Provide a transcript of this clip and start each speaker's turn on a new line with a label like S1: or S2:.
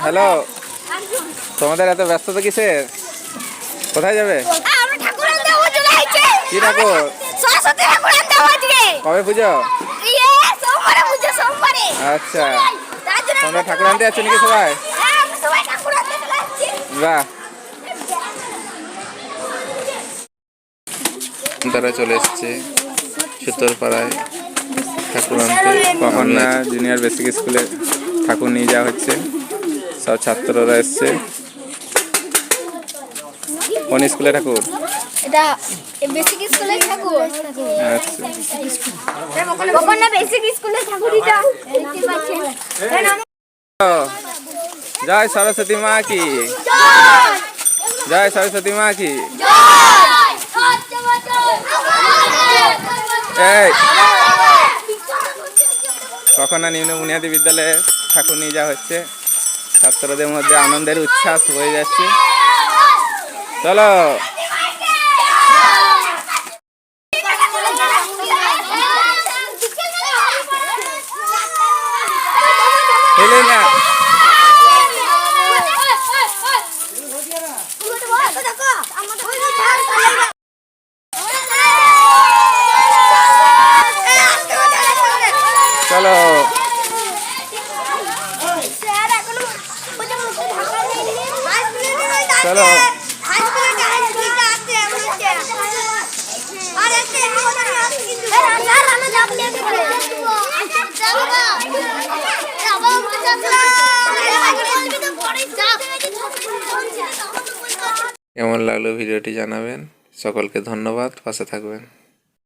S1: Hello, তোমাদের এত ব্যস্ততা কিসের? কোথায় যাবে? কি ঠাকুর? কবে পুজো? আচ্ছা, তোমরা ঠাকুর আনতে যাচ্ছ নাকি সবাই? বাহ, তারা চলে এসছে সুতোরপাড়ায় ঠাকুর আনতে। কখন না জুনিয়র বেসিক স্কুলে ঠাকুর নিয়ে যাওয়া হচ্ছে, সব ছাত্ররা এসছে। কোন স্কুলে ঠাকুর?
S2: এটা বেসিক স্কুলে ঠাকুর।
S1: আচ্ছা,
S2: কখন না বেসিক স্কুলে ঠাকুর এটা দেখতে পাচ্ছেন।
S1: জয় সরস্বতী মা কি জয়, সরস্বতী মা কি এই কখন না নিম্ন বুনিয়াদী বিদ্যালয়ে ঠাকুর নিয়ে যাওয়া হচ্ছে, ছাত্রদের মধ্যে আনন্দের উচ্ছ্বাস বয়ে যাচ্ছে। চলো হেলে না, চলো চলো কেমন লাগলো ভিডিওটি জানাবেন। সকলকে ধন্যবাদ, পাশে থাকবেন।